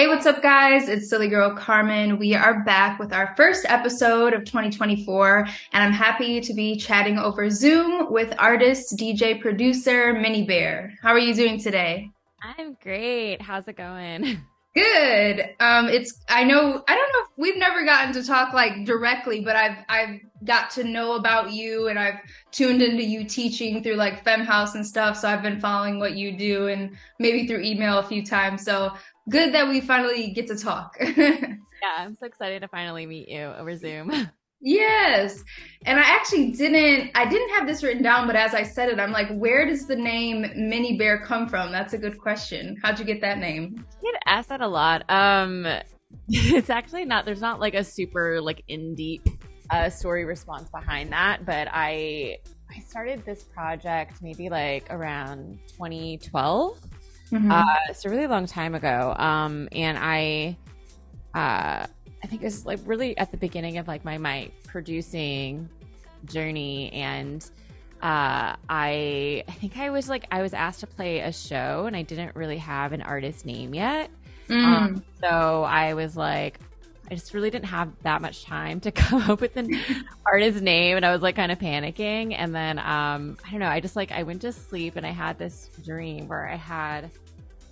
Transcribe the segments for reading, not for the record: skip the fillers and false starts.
Hey, what's up, guys? It's Silly Girl Carmen. We are back with our first episode of 2024, and I'm happy to be chatting over Zoom with artist, DJ, producer, Minnie Bear. How are you doing today? I'm great. How's it going? Good. I don't know if we've never gotten to talk like directly, but I've got to know about you and I've tuned into you teaching through like Fem House and stuff. So I've been following what you do and maybe through email a few times. So good that we finally get to talk. Yeah, I'm so excited to finally meet you over Zoom. Yes. And I didn't have this written down, but as I said it, I'm like, where does the name Minnie Bear come from? That's a good question. How'd you get that name? I get asked that a lot. It's actually not, there's not like a super like in deep story response behind that, but I started this project maybe like around 2012. Hmm. It's a really long time ago. And I think it was like really at the beginning of like my producing journey, and I think I was asked to play a show, and I didn't really have an artist name yet. Mm. So I was like, I just really didn't have that much time to come up with an artist name, and I was like kind of panicking. And then I don't know, I just like I went to sleep, and I had this dream where I had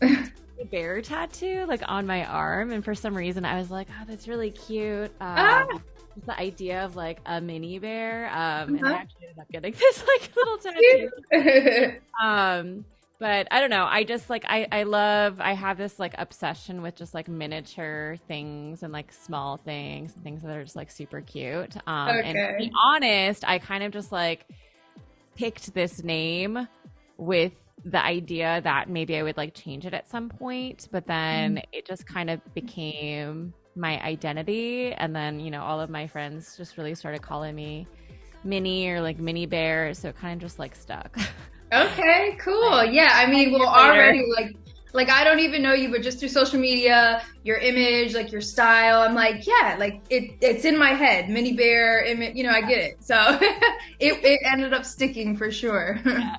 a bear tattoo like on my arm, and for some reason I was like, oh, that's really cute. Ah, Just the idea of like a mini bear, and I uh-huh. actually ended up getting this like little tattoo. Cute. um but I don't know, I just like I have this like obsession with just like miniature things and like small things and things that are just like super cute. And to be Okay. honest, I kind of just like picked this name with the idea that maybe I would like change it at some point, but then it just kind of became my identity. And then, all of my friends just really started calling me Minnie or like Minnie Bear. So it kind of just like stuck. Okay, Like cool. Yeah, I 10 mean, well, years later. already like I don't even know you, but just through social media, your image, like your style, I'm like, yeah, like it's in my head. Minnie Bear image, I get it. So it ended up sticking for sure. Yeah.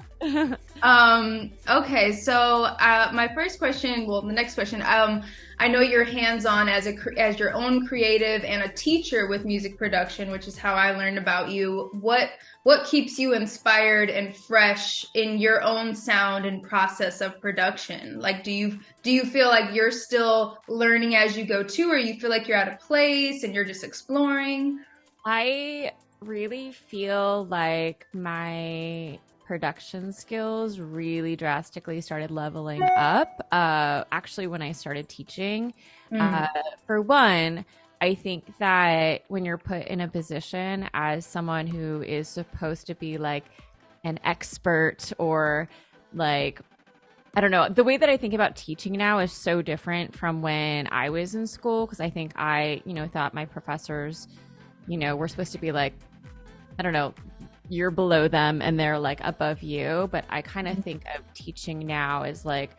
Okay, so my first question, well, the next question, I know you're hands-on as your own creative and a teacher with music production, which is how I learned about you. What keeps you inspired and fresh in your own sound and process of production? Like, do you feel like you're still learning as you go too, or you feel like you're at a place and you're just exploring? I really feel like my production skills really drastically started leveling up. Actually, when I started teaching, uh, Mm, for one, I think that when you're put in a position as someone who is supposed to be like an expert or like, I don't know, the way that I think about teaching now is so different from when I was in school, because I think thought my professors, we're supposed to be like, I don't know, you're below them and they're like above you. But I kind of think of teaching now as like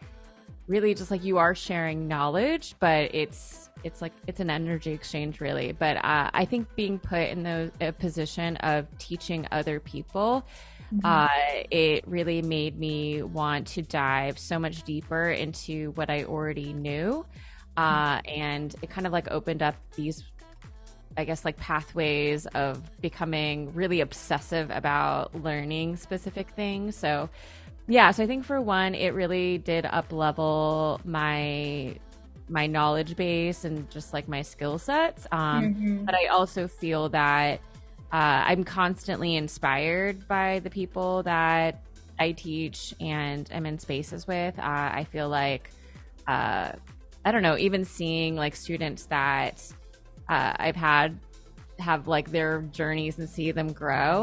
really just like you are sharing knowledge, but it's like it's an energy exchange really. But I think being put in a position of teaching other people, mhm, uh, it really made me want to dive so much deeper into what I already knew. And it kind of like opened up these, I guess, like pathways of becoming really obsessive about learning specific things. So, yeah, so I think for one, it really did up level my knowledge base and just like my skill sets. But mhm. I also feel that I'm constantly inspired by the people that I teach and am in spaces with. I feel like, uh, I don't know, even seeing like students that I've had have like their journeys and see them grow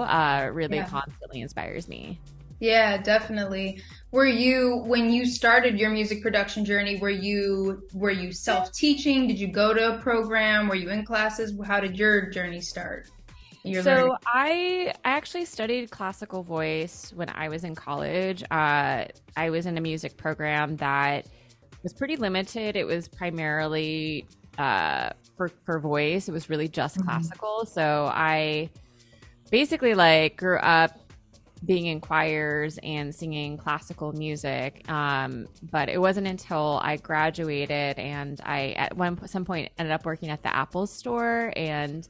really Yeah. constantly inspires me. Yeah, definitely. When you started your music production journey, were you self-teaching? Did you go to a program? Were you in classes? How did your journey start? Your learning? So I actually studied classical voice when I was in college. I was in a music program that was pretty limited. It was primarily for voice. It was really just Mhm. classical. So I basically like grew up being in choirs and singing classical music. But it wasn't until I graduated and I, at some point, ended up working at the Apple store. And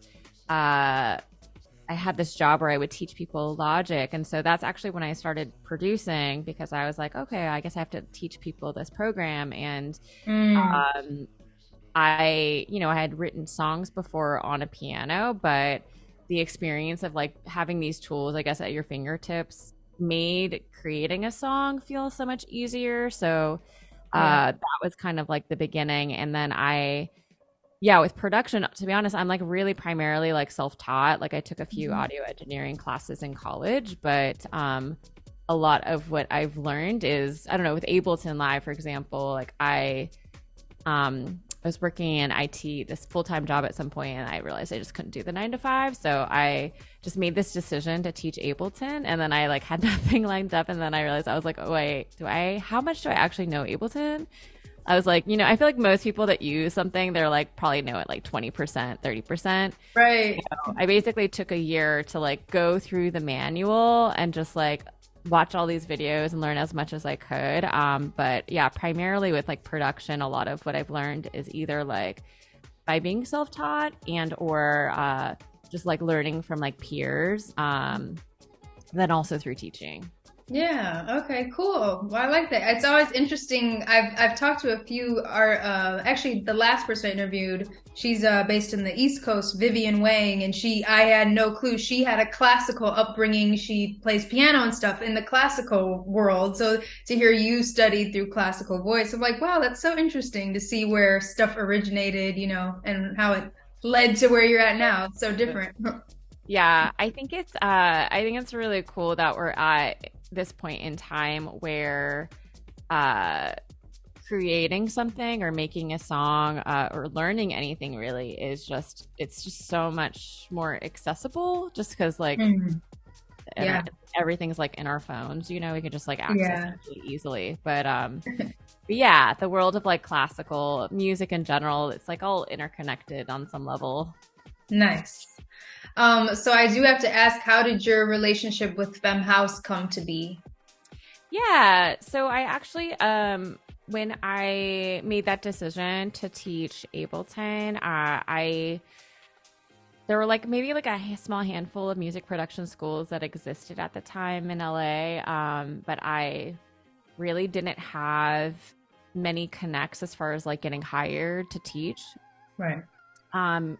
I had this job where I would teach people Logic. And so that's actually when I started producing, because I was like, okay, I guess I have to teach people this program. And I had written songs before on a piano, but the experience of like having these tools, I guess, at your fingertips made creating a song feel so much easier. So that was kind of like the beginning. And then with production, to be honest, I'm like really primarily like self-taught. Like I took a few audio engineering classes in college, but a lot of what I've learned is, I don't know, with Ableton Live, for example, like I was working in IT, this full-time job at some point, and I realized I just couldn't do the 9 to 5. So I just made this decision to teach Ableton, and then I like had nothing lined up. And then I realized, I was like, oh, wait, how much do I actually know Ableton? I was like, I feel like most people that use something, they're like probably know it like 20%, 30%. Right. So I basically took a year to like go through the manual and just like watch all these videos and learn as much as I could. But yeah, primarily with like production, a lot of what I've learned is either like by being self-taught and or just like learning from like peers, then also through teaching. Yeah. Okay. Cool. Well, I like that. It's always interesting. I've talked to a few. Actually, the last person I interviewed, she's based in the East Coast, Vivian Wang, and I had no clue. She had a classical upbringing. She plays piano and stuff in the classical world. So to hear you studied through classical voice, I'm like, wow, that's so interesting to see where stuff originated, and how it led to where you're at now. It's so different. Yeah, I think it's really cool that we're at this point in time where creating something or making a song or learning anything really is it's just so much more accessible, just because like everything's like in our phones, we can just like access it really easily. But yeah, the world of like classical music in general, it's like all interconnected on some level. Nice. So I do have to ask, how did your relationship with Femme House come to be? Yeah, so I actually, when I made that decision to teach Ableton, there were like maybe like a small handful of music production schools that existed at the time in LA, but I really didn't have many connects as far as like getting hired to teach. Right.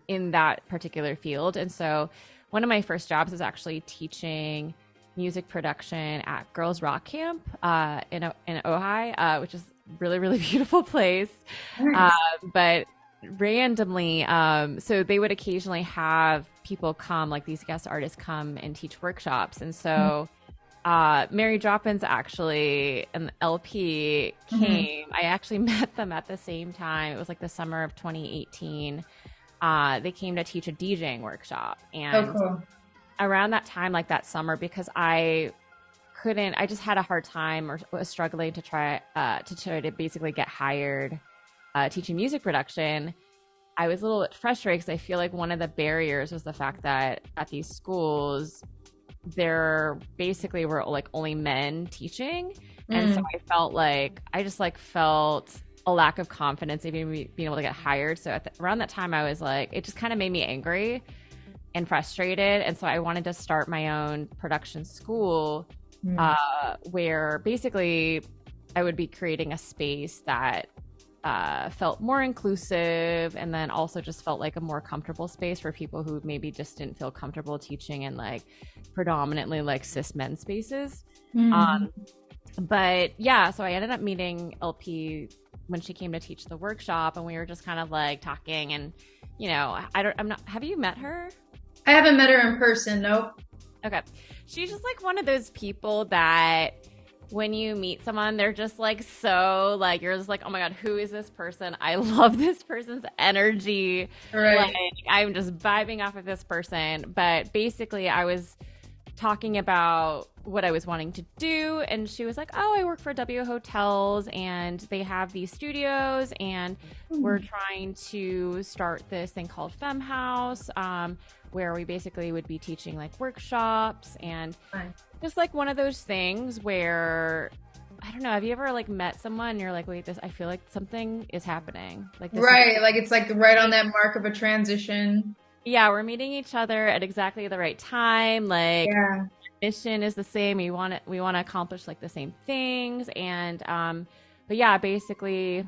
In that particular field. And so one of my first jobs was actually teaching music production at Girls Rock Camp in Ojai, which is really, really beautiful place. Nice. But randomly, so they would occasionally have people come, like these guest artists come and teach workshops. And so Mary Joppins actually and LP came. I actually met them at the same time. It was like the summer of 2018. They came to teach a DJing workshop, and cool. Around that time, like that summer, because I just had a hard time or was struggling to try to basically get hired teaching music production. I was a little bit frustrated because I feel like one of the barriers was the fact that at these schools there basically were like only men teaching, and so I just felt a lack of confidence even being able to get hired. So around that time, I was like, it just kind of made me angry and frustrated. And so I wanted to start my own production school where basically I would be creating a space that felt more inclusive, and then also just felt like a more comfortable space for people who maybe just didn't feel comfortable teaching in like predominantly like cis men spaces. But yeah, so I ended up meeting LP when she came to teach the workshop, and we were just kind of like talking, and have you met her? I haven't met her in person. Nope. Okay. She's just like one of those people that when you meet someone, they're just like, so like, you're just like, oh my God, who is this person? I love this person's energy. Right. Like, I'm just vibing off of this person. But basically I was talking about what I was wanting to do. And she was like, oh, I work for W Hotels and they have these studios and we're trying to start this thing called Femme House, where we basically would be teaching like workshops and just like one of those things where I don't know, have you ever like met someone and you're like, wait, this, I feel like something is happening. Like this Right. Like it's like right on that mark of a transition. yeah, we're meeting each other at exactly the right time. Like Yeah. mission is the same. We want to accomplish like the same things. And but yeah, basically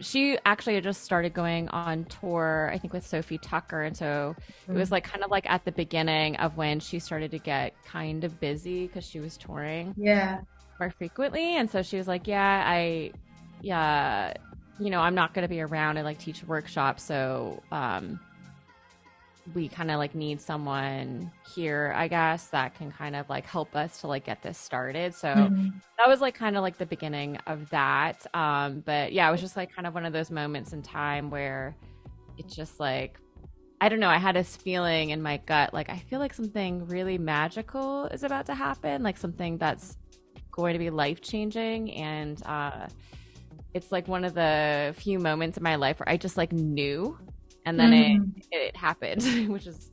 she actually had just started going on tour, I think with Sophie Tucker. And so it was like kind of like at the beginning of when she started to get kind of busy because she was touring Yeah. more frequently. And so she was like, yeah, you know, I'm not going to be around and like teach workshops. So, we kind of like need someone here, I guess, that can kind of like help us to like get this started. So that was like kind of like the beginning of that. But yeah, it was just like kind of one of those moments in time where it's just like, I don't know, I had this feeling in my gut, like I feel like something really magical is about to happen, like something that's going to be life-changing. And it's like one of the few moments in my life where I just like knew, and then it happened, which is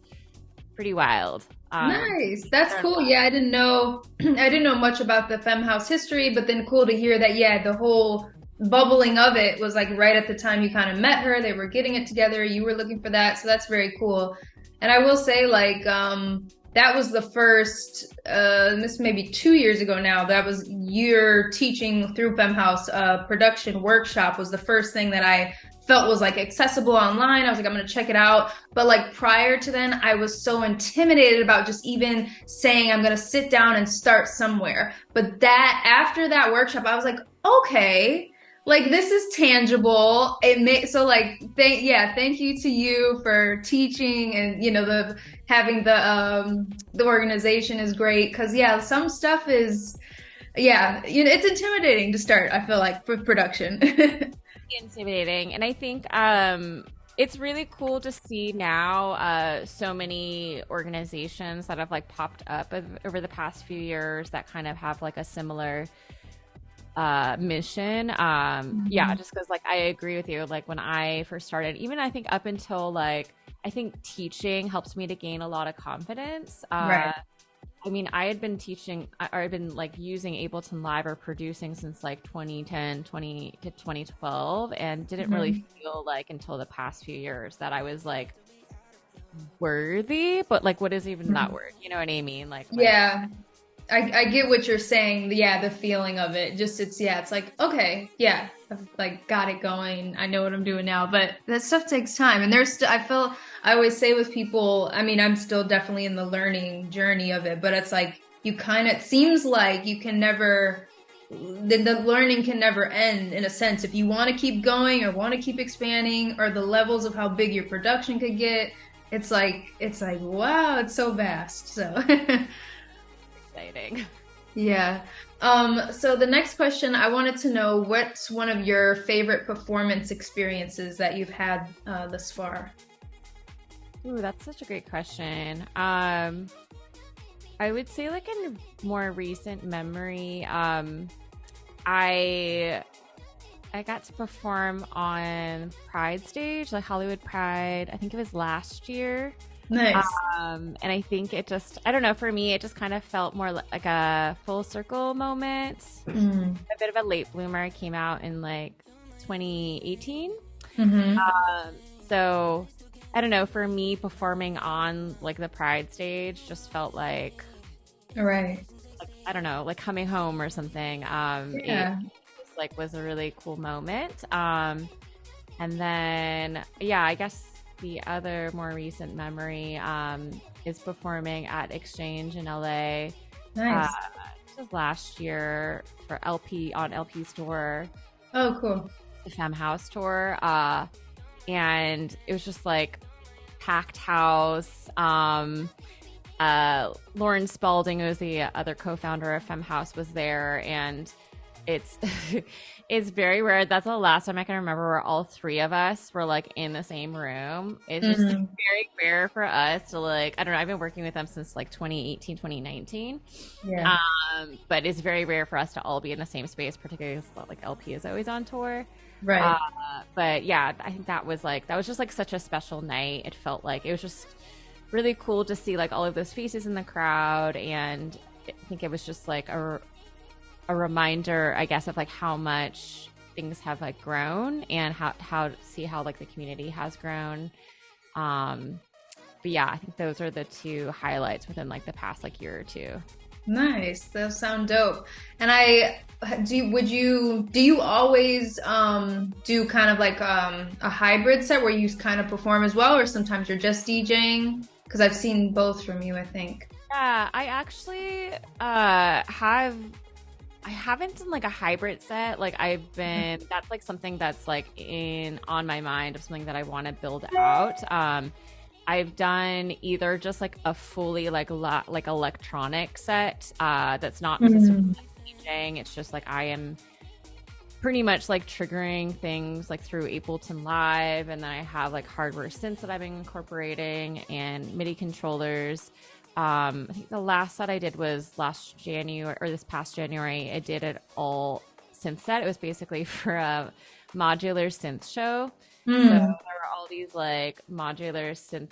pretty wild. Nice. That's cool. Yeah, I didn't know I didn't know much about the Femme House history, but then cool to hear that, yeah, the whole bubbling of it was like right at the time you kind of met her. They were getting it together. You were looking for that. So that's very cool. And I will say, like, that was the first, this may be 2 years ago now, that was your teaching through Femme House production workshop was the first thing that I felt was like accessible online. I was like, I'm going to check it out. But like prior to then, I was so intimidated about just even saying I'm going to sit down and start somewhere. But that after that workshop, I was like, okay, like this is tangible. So like, thank you to you for teaching, and you know, having the organization is great. Cause yeah, some stuff is, yeah, you know, it's intimidating to start, I feel like, with production. Intimidating. And I think it's really cool to see now so many organizations that have like popped up over the past few years that kind of have like a similar mission. Yeah, just because like I agree with you, like when I first started, even I think up until like I think teaching helps me to gain a lot of confidence. Right. I mean, I had been teaching, or I've been like using Ableton Live or producing since like 2010 to 2012, and didn't really feel like until the past few years that I was like worthy. But like, what is even that word? You know what I mean? Like yeah, I get what you're saying. Yeah, the feeling of it. Just it's like, okay, yeah, I've like got it going. I know what I'm doing now. But that stuff takes time, and I always say with people, I mean, I'm still definitely in the learning journey of it, but it's like it seems like you can never, the learning can never end in a sense. If you want to keep going or want to keep expanding, or the levels of how big your production could get, it's like, wow, it's so vast. So exciting. Yeah. So the next question, I wanted to know, what's one of your favorite performance experiences that you've had thus far? Ooh, that's such a great question. I would say like in more recent memory, I got to perform on Pride stage, like Hollywood Pride. I think it was last year. Nice. And I think it just, I don't know, for me, it just kind of felt more like a full circle moment. A bit of a late bloomer. I came out in like 2018. So I don't know, for me, performing on like the Pride stage just felt like, right. Like, I don't know, like coming home or something. Yeah. It just like was a really cool moment. And then, yeah, I guess the other more recent memory is performing at Exchange in LA. Nice. This was last year for LP's tour. Oh, cool. The Femme House tour. And it was just like packed house. Lauren Spalding, who was the other co-founder of Femme House, was there, and it's it's very rare. That's the last time I can remember where all three of us were like in the same room. It's just very rare for us to like, I don't know, I've been working with them since like 2018, 2019. Yeah. But it's very rare for us to all be in the same space, particularly because like LP is always on tour. Right. But yeah, I think that was just like such a special night. It felt like it was just really cool to see like all of those faces in the crowd, and I think it was just like a reminder, I guess, of like how much things have like grown and how to see how like the community has grown. But yeah, I think those are the two highlights within like the past like year or two. Nice. Those sound dope. And do you always do kind of like a hybrid set where you kind of perform as well, or sometimes you're just DJing? Because I've seen both from you, I think. Yeah, I actually I haven't done like a hybrid set. Like that's like something that's like on my mind of something that I want to build out. I've done either just like a fully like electronic set that's not necessarily DJing. It's just like I am pretty much like triggering things like through Ableton Live, and then I have like hardware synths that I've been incorporating and MIDI controllers. I think the last set I did was this past January. I did it all synth set. It was basically for a modular synth show. So there were all these like modular synth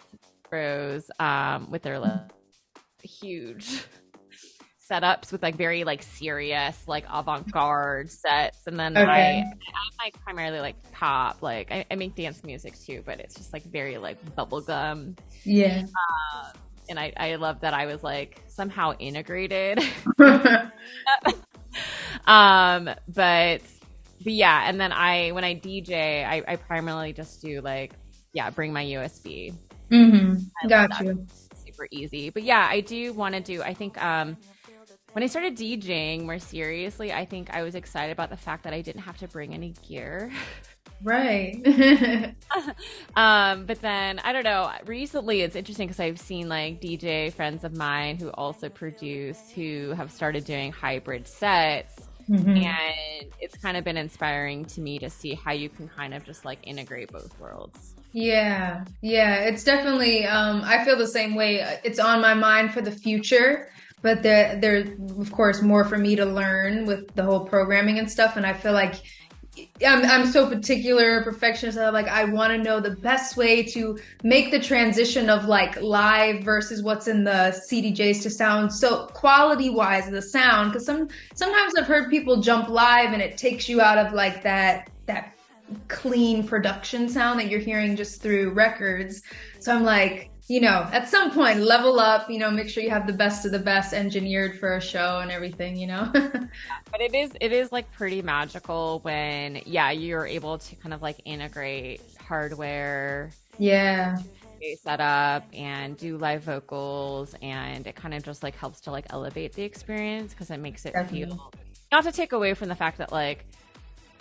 bros with their like, huge setups with like very like serious like avant-garde sets, and then I'm like primarily like pop, like I make dance music too, but it's just like very like bubblegum. Yeah. And I love that I was like somehow integrated. But yeah, and then when I DJ, I primarily just do like, yeah, bring my USB. Got you. Super easy. But yeah, I do want to do, I think when I started DJing more seriously, I think I was excited about the fact that I didn't have to bring any gear. Right. But then I don't know, recently it's interesting because I've seen like DJ friends of mine who also produce who have started doing hybrid sets. And it's kind of been inspiring to me to see how you can kind of just like integrate both worlds. Yeah, it's definitely, I feel the same way. It's on my mind for the future, but there's of course more for me to learn with the whole programming and stuff. And I feel like I'm so particular, perfectionist. I want to know the best way to make the transition of like live versus what's in the CDJs to sound so quality wise the sound. Because sometimes I've heard people jump live and it takes you out of like that clean production sound that you're hearing just through records. So I'm like, at some point level up, make sure you have the best of the best engineered for a show and everything, But it is like pretty magical when, yeah, you're able to kind of like integrate hardware. Yeah. Setup and do live vocals, and it kind of just like helps to like elevate the experience because it makes it feel, not to take away from the fact that like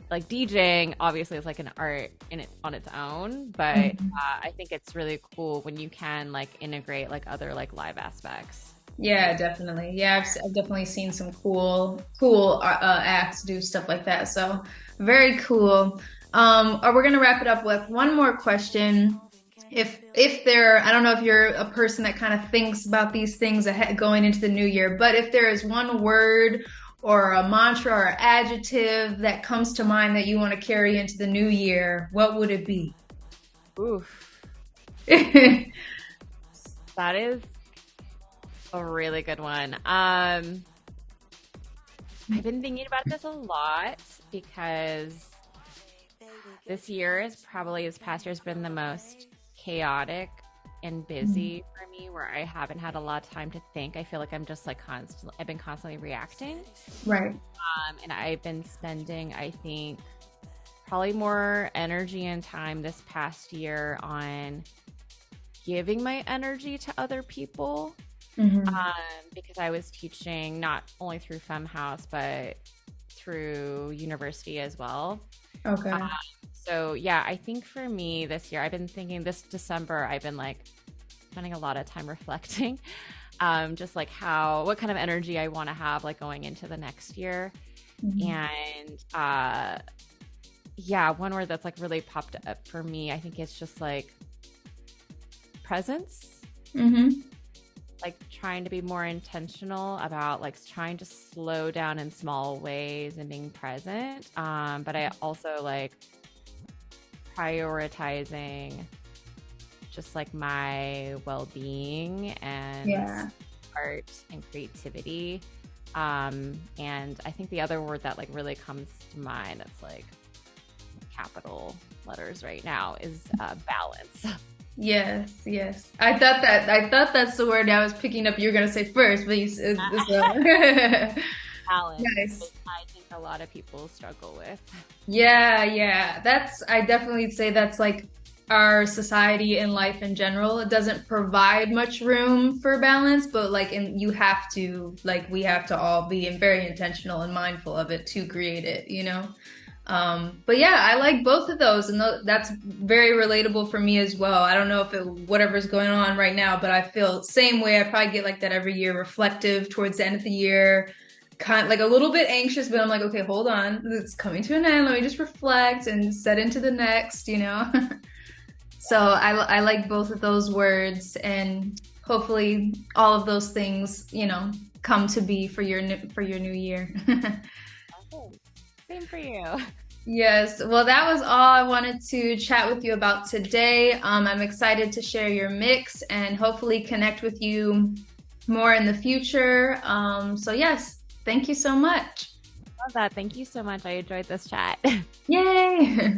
DJing obviously is like an art on its own, but I think it's really cool when you can like integrate like other like live aspects. Yeah, definitely. Yeah, I've definitely seen some cool acts do stuff like that. So very cool. We're gonna wrap it up with one more question. If I don't know if you're a person that kind of thinks about these things ahead going into the new year, but if there is one word or a mantra or adjective that comes to mind that you want to carry into the new year, what would it be? Oof. That is a really good one. I've been thinking about this a lot because this past year has been the most chaotic and busy for me, where I haven't had a lot of time to think. I feel like I'm just like I've been constantly reacting. Right. And I've been spending, I think, probably more energy and time this past year on giving my energy to other people. Because I was teaching not only through FemHouse, but through university as well. Okay. So yeah, I think for me this year, I've been thinking this December, I've been like spending a lot of time reflecting, just like what kind of energy I want to have like going into the next year. Mhm. And yeah, one word that's like really popped up for me, I think it's just like presence, Mhm. like trying to be more intentional about like trying to slow down in small ways and being present. But I also like prioritizing just like my well-being and Yeah. art and creativity. And I think the other word that like really comes to mind that's like capital letters right now is balance. Yes, yes. I thought that's the word I was picking up you were gonna say first, but you said so. Balance, which Nice. I think a lot of people struggle with. Yeah, yeah. I definitely say that's like our society and life in general. It doesn't provide much room for balance, but like you have to like we have to all be very intentional and mindful of it to create it, you know? But yeah, I like both of those, and that's very relatable for me as well. I don't know if whatever's going on right now, but I feel same way. I probably get like that every year, reflective towards the end of the year, kind of like a little bit anxious, but I'm like, okay, hold on, it's coming to an end. Let me just reflect and set into the next, you know. So I like both of those words, and hopefully all of those things, you know, come to be for for your new year. Oh, same for you. Yes, well, that was all I wanted to chat with you about today. I'm excited to share your mix and hopefully connect with you more in the future. So, yes, thank you so much. Love that. Thank you so much. I enjoyed this chat. Yay!